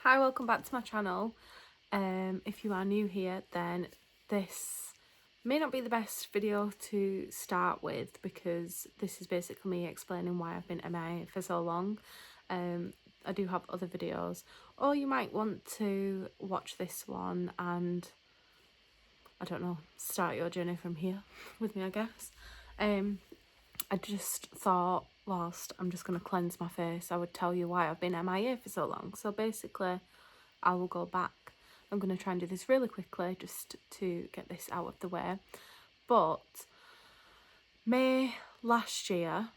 Hi, welcome back to my channel. If you are new here, then this may not be the best video to start with because this is basically me explaining why I've been MIA for so long. I do have other videos, or you might want to watch this one and, I don't know, start your journey from here with me, I guess. I just thought, whilst I'm just going to cleanse my face, I would tell you why I've been MIA for so long. So basically, I will go back. I'm going to try and do this really quickly just to get this out of the way. But May last year,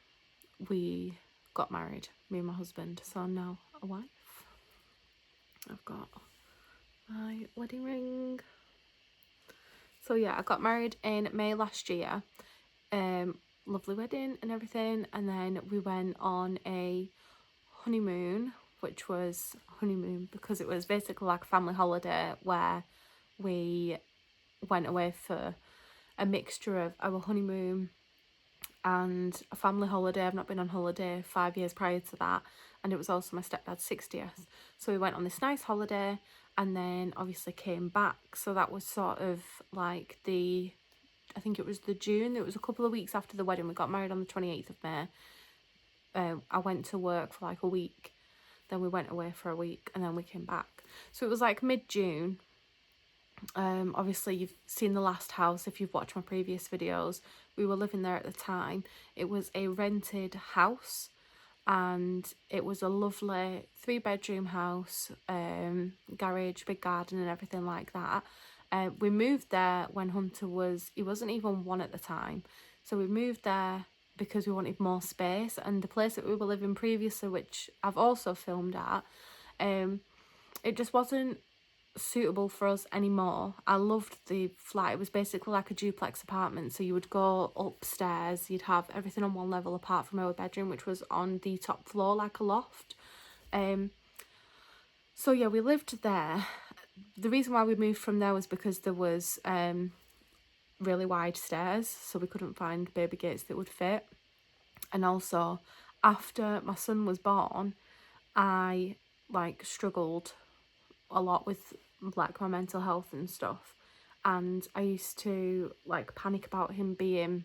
we got married, me and my husband. So I'm now a wife. I've got my wedding ring. So yeah, I got married in May last year. Lovely wedding and everything. And then we went on a honeymoon, which was honeymoon because it was basically like a family holiday where we went away for a mixture of our honeymoon and a family holiday. I've not been on holiday 5 years prior to that, and it was also my stepdad's 60th. So we went on this nice holiday and then obviously came back. So that was sort of like I think it was the June, it was a couple of weeks after the wedding. We got married on the 28th of May. I went to work for like a week, then we went away for a week, and then we came back. So it was like mid-June. Obviously you've seen the last house if you've watched my previous videos. We were living there at the time. It was a rented house and it was a lovely 3-bedroom house, garage, big garden and everything like that. We moved there when Hunter he wasn't even 1 at the time. So we moved there because we wanted more space, and the place that we were living previously, which I've also filmed at, it just wasn't suitable for us anymore. I loved the flat. It was basically like a duplex apartment, so you would go upstairs, you'd have everything on one level apart from our bedroom, which was on the top floor like a loft. So yeah, we lived there. The reason why we moved from there was because there was really wide stairs, so we couldn't find baby gates that would fit. And also after my son was born, I struggled a lot with like my mental health and stuff, and I used to panic about him being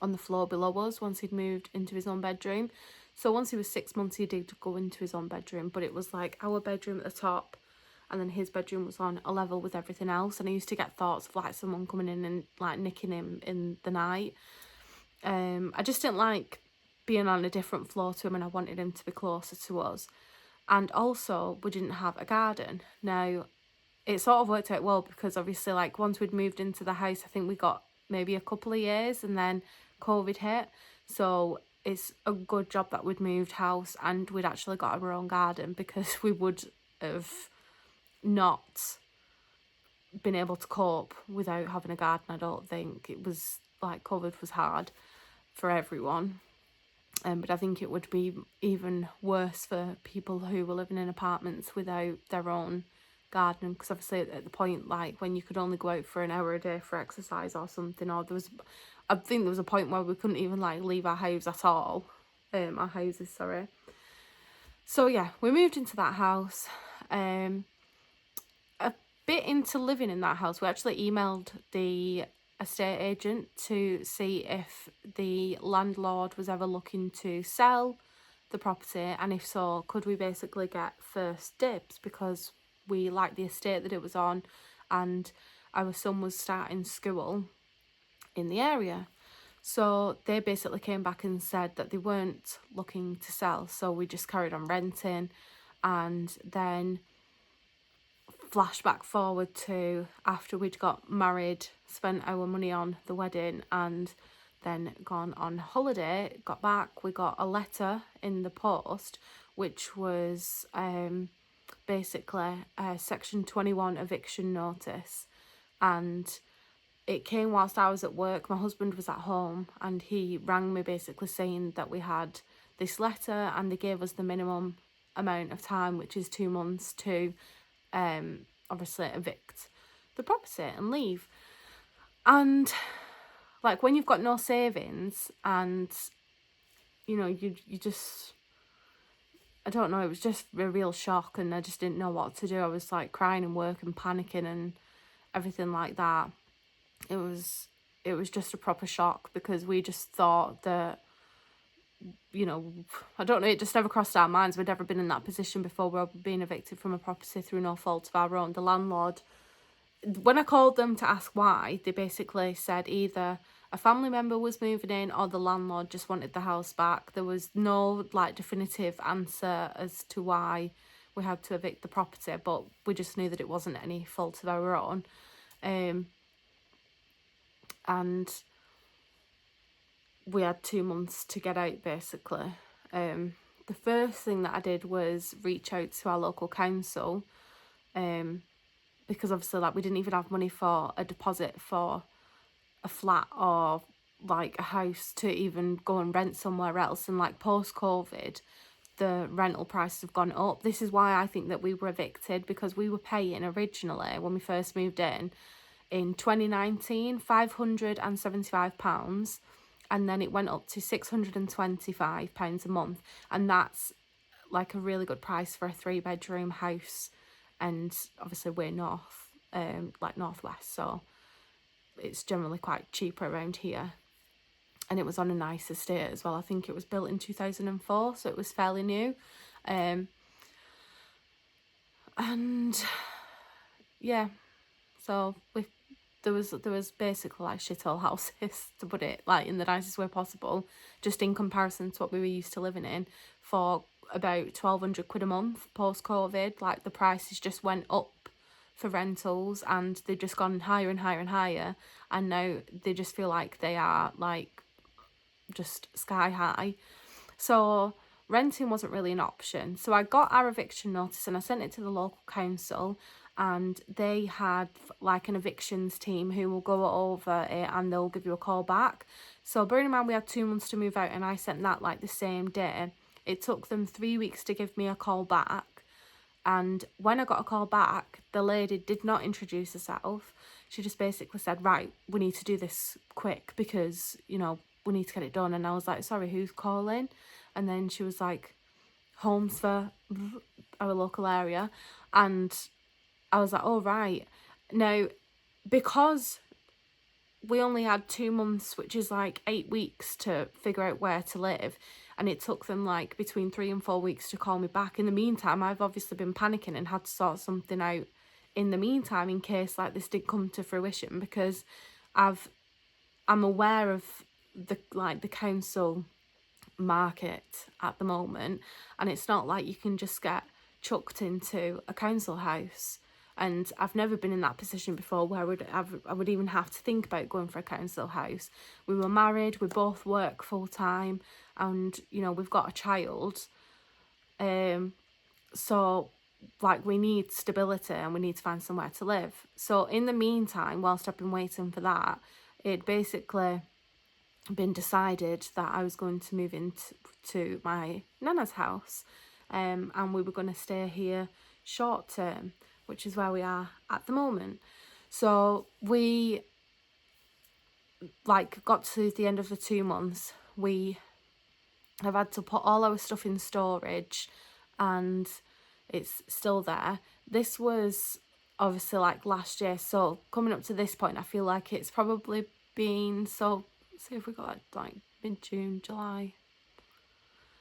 on the floor below us once he'd moved into his own bedroom. So once he was 6 months, he did go into his own bedroom, but it was like our bedroom at the top and then his bedroom was on a level with everything else, and I used to get thoughts of like someone coming in and like nicking him in the night. I just didn't like being on a different floor to him, and I wanted him to be closer to us. And also we didn't have a garden. Now it sort of worked out well because obviously like once we'd moved into the house, I think we got maybe a couple of years and then COVID hit. So it's a good job that we'd moved house and we'd actually got our own garden, because we would have not been able to cope without having a garden. I don't think it was like COVID was hard for everyone. But I think it would be even worse for people who were living in apartments without their own garden, because obviously at the point like when you could only go out for an hour a day for exercise or something, or I think there was a point where we couldn't even like leave our house at all, our houses, sorry. So yeah, we moved into that house. A bit into living in that house, we actually emailed the estate agent to see if the landlord was ever looking to sell the property, and if so, could we basically get first dibs, because we liked the estate that it was on and our son was starting school in the area. So they basically came back and said that they weren't looking to sell, so we just carried on renting. And then flashback forward to after we'd got married, spent our money on the wedding, and then gone on holiday, got back, we got a letter in the post which was basically a section 21 eviction notice, and it came whilst I was at work. My husband was at home and he rang me basically saying that we had this letter and they gave us the minimum amount of time, which is 2 months, to obviously evict the property and leave. And like when you've got no savings and you know you just I don't know, it was just a real shock, and I just didn't know what to do. I was like crying in work and panicking and everything like that. It was just a proper shock, because we just thought that, you know, I don't know, it just never crossed our minds. We'd never been in that position before. We were being evicted from a property through no fault of our own. The landlord, when I called them to ask why, they basically said either a family member was moving in or the landlord just wanted the house back. There was no like definitive answer as to why we had to evict the property, but we just knew that it wasn't any fault of our own. And we had 2 months to get out, basically. The first thing that I did was reach out to our local council, because obviously, like, we didn't even have money for a deposit for a flat or like a house to even go and rent somewhere else. And like post-COVID, the rental prices have gone up. This is why I think that we were evicted, because we were paying originally, when we first moved in 2019, £575, and then it went up to £625 a month, and that's like a really good price for a 3-bedroom house. And obviously we're north, like northwest, so it's generally quite cheaper around here. And it was on a nice estate as well. I think it was built in 2004, so it was fairly new. And yeah, so there was basically like shithole houses, to put it like in the nicest way possible, just in comparison to what we were used to living in, for about £1,200 a month post-COVID. Like the prices just went up for rentals, and they've just gone higher and higher and higher, and now they just feel like they are like just sky high. So renting wasn't really an option. So I got our eviction notice and I sent it to the local council, and they had like an evictions team who will go over it and they'll give you a call back. So bearing in mind we had 2 months to move out, and I sent that like the same day, it took them 3 weeks to give me a call back. And when I got a call back, the lady did not introduce herself. She just basically said, right, we need to do this quick because, you know, we need to get it done. And I was like, sorry, who's calling? And then she was like, Homes for our local area. And I was like, oh, right. Now, because we only had 2 months, which is like 8 weeks to figure out where to live, and it took them like between 3 and 4 weeks to call me back. In the meantime, I've obviously been panicking and had to sort something out in the meantime in case like this did come to fruition, because I'm aware of the council market at the moment, and it's not like you can just get chucked into a council house. And I've never been in that position before where I would even have to think about going for a council house. We were married, we both work full time, and you know, we've got a child. So like we need stability and we need to find somewhere to live. So in the meantime, whilst I've been waiting for that, it basically been decided that I was going to move into my nana's house, and we were going to stay here short term, which is where we are at the moment. So we like got to the end of the 2 months. We have had to put all our stuff in storage, and it's still there. This was obviously like last year, so coming up to this point, I feel like it's probably been, so see if we got like mid-June, July.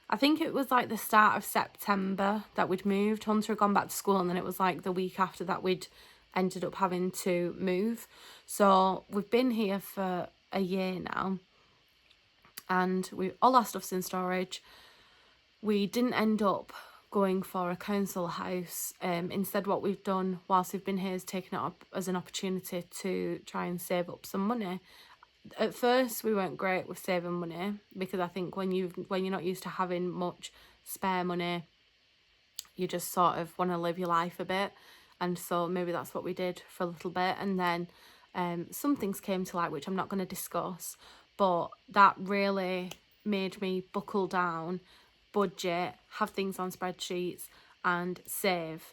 I think it was like the start of September that we'd moved. Hunter had gone back to school, and then it was like the week after that we'd ended up having to move. So we've been here for a year now, and all our stuff's in storage. We didn't end up going for a council house. Instead, what we've done whilst we've been here is taken it up as an opportunity to try and save up some money. At first we weren't great with saving money, because I think when you're not used to having much spare money, you just sort of want to live your life a bit. And so maybe that's what we did for a little bit, and then some things came to light which I'm not going to discuss, but that really made me buckle down, budget, have things on spreadsheets and save.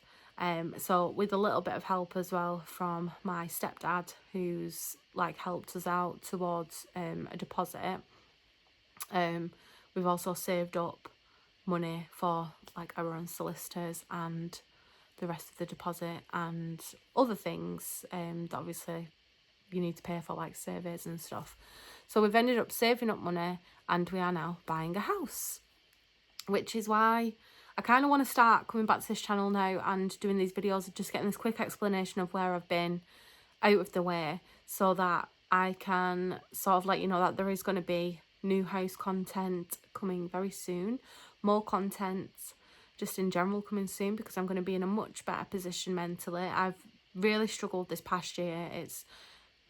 So with a little bit of help as well from my stepdad, who's like helped us out towards a deposit, we've also saved up money for like our own solicitors and the rest of the deposit and other things that obviously you need to pay for, like surveys and stuff. So we've ended up saving up money and we are now buying a house, which is why I kind of want to start coming back to this channel now and doing these videos and just getting this quick explanation of where I've been out of the way, so that I can sort of let you know that there is going to be new house content coming very soon, more content just in general coming soon, because I'm going to be in a much better position mentally. I've really struggled this past year. It's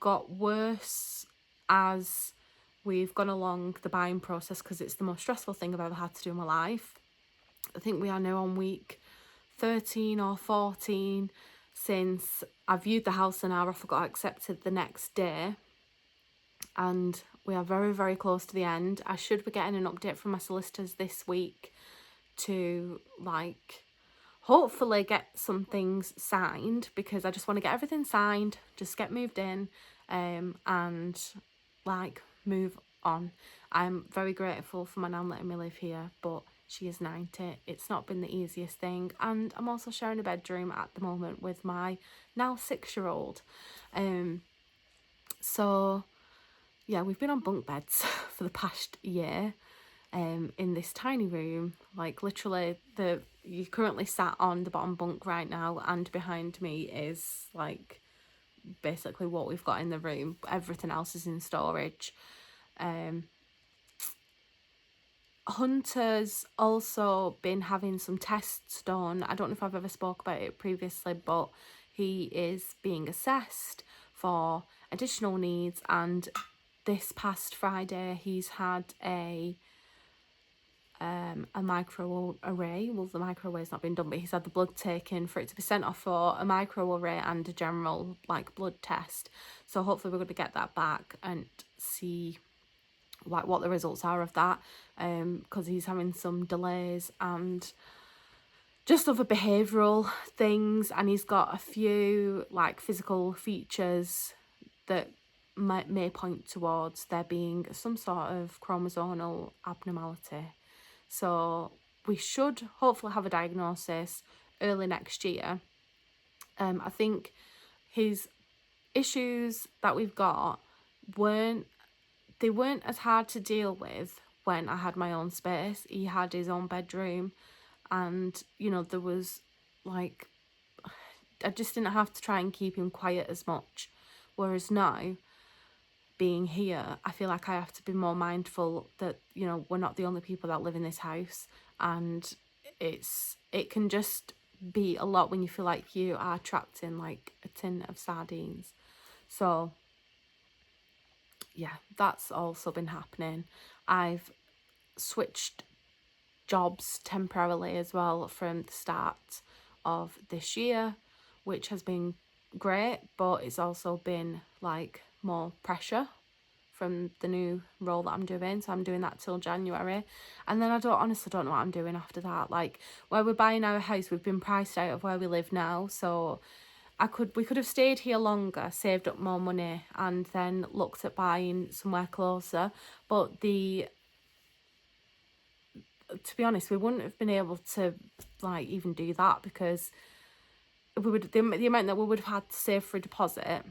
got worse as we've gone along the buying process because it's the most stressful thing I've ever had to do in my life. I think we are now on week 13 or 14 since I viewed the house and our offer got accepted the next day, and we are very, very close to the end. I should be getting an update from my solicitors this week to like hopefully get some things signed, because I just want to get everything signed, just get moved in and like move on. I'm very grateful for my nan letting me live here, but she is 90. It's not been the easiest thing, and I'm also sharing a bedroom at the moment with my now 6-year-old. So yeah, we've been on bunk beds for the past year in this tiny room. Like literally you're currently sat on the bottom bunk right now, and behind me is like basically what we've got in the room. Everything else is in storage. Hunter's also been having some tests done. I don't know if I've ever spoke about it previously, but he is being assessed for additional needs, and this past Friday he's had a microarray. Well, the microarray's not been done, but he's had the blood taken for it to be sent off for a microarray and a general like blood test. So hopefully we're going to get that back and see like what the results are of that, because he's having some delays and just other behavioural things, and he's got a few like physical features that may point towards there being some sort of chromosomal abnormality. So we should hopefully have a diagnosis early next year. I think his issues that we've got weren't as hard to deal with when I had my own space. He had his own bedroom, and you know, there was like, I just didn't have to try and keep him quiet as much. Whereas now, being here, I feel like I have to be more mindful that, you know, we're not the only people that live in this house, and it can just be a lot when you feel like you are trapped in like a tin of sardines. So yeah, that's also been happening. I've switched jobs temporarily as well from the start of this year, which has been great, but it's also been like more pressure from the new role that I'm doing. So I'm doing that till January, and then I honestly don't know what I'm doing after that. Like where we're buying our house, we've been priced out of where we live now, so we could have stayed here longer, saved up more money, and then looked at buying somewhere closer. But to be honest, we wouldn't have been able to like even do that, because the amount that we would have had to save for a deposit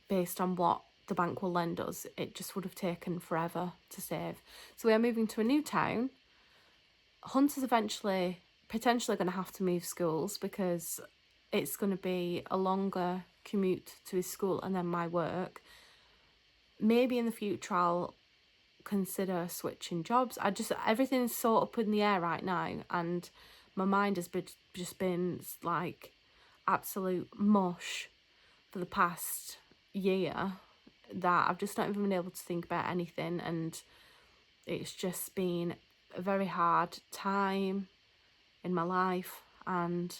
based on what the bank will lend us, it just would have taken forever to save. So we are moving to a new town. Hunter's potentially going to have to move schools, because it's going to be a longer commute to his school and then my work. Maybe in the future I'll consider switching jobs. Everything's so up in the air right now, and my mind has just been like absolute mush for the past year, that I've just not even been able to think about anything, and it's just been a very hard time in my life, and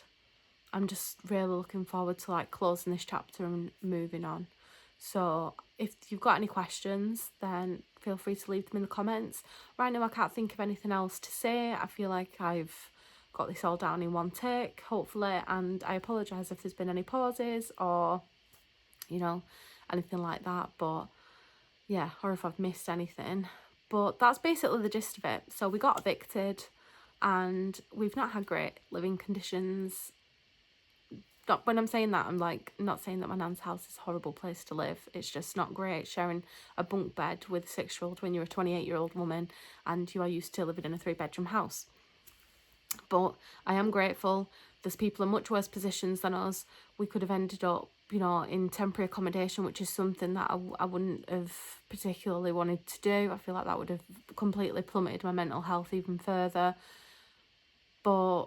I'm just really looking forward to like closing this chapter and moving on. So if you've got any questions, then feel free to leave them in the comments. Right now I can't think of anything else to say. I feel like I've got this all down in one take, hopefully, and I apologise if there's been any pauses or, you know, anything like that, but yeah, or if I've missed anything. But that's basically the gist of it. So we got evicted. and we've not had great living conditions. Not, when I'm saying that, I'm like not saying that my nan's house is a horrible place to live. It's just not great sharing a bunk bed with a 6-year-old when you're a 28-year-old woman and you are used to living in a 3-bedroom house. But I am grateful. There's people in much worse positions than us. We could have ended up, you know, in temporary accommodation, which is something that I wouldn't have particularly wanted to do. I feel like that would have completely plummeted my mental health even further. But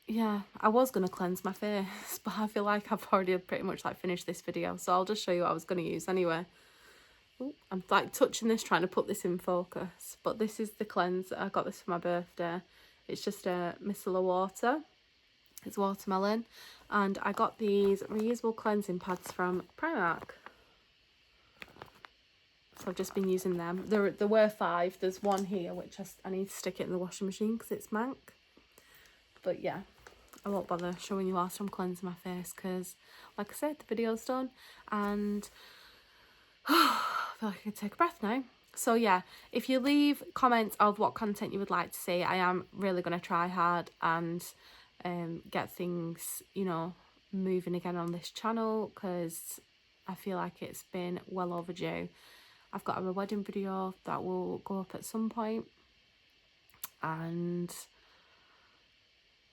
yeah, I was going to cleanse my face, but I feel like I've already pretty much like finished this video, so I'll just show you what I was going to use anyway. Ooh, I'm like touching this, trying to put this in focus, but this is the cleanse. I got this for my birthday. It's just a micellar water. It's watermelon, and I got these reusable cleansing pads from Primark. So I've just been using them. There were 5. There's one here which I need to stick it in the washing machine because it's mank. But yeah, I won't bother showing you whilst I'm cleansing my face because, like I said, the video's done and I feel like I could take a breath now. So yeah, if you leave comments of what content you would like to see, I am really going to try hard and get things, you know, moving again on this channel because I feel like it's been well overdue. I've got a wedding video that will go up at some point, and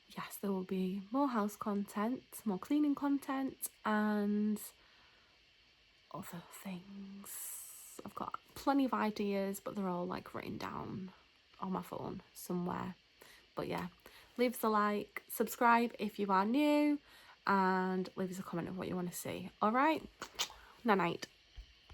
yes, there will be more house content, more cleaning content and other things. I've got plenty of ideas, but they're all like written down on my phone somewhere. But yeah, leave us a like, subscribe if you are new, and leave us a comment of what you want to see. All right, night night.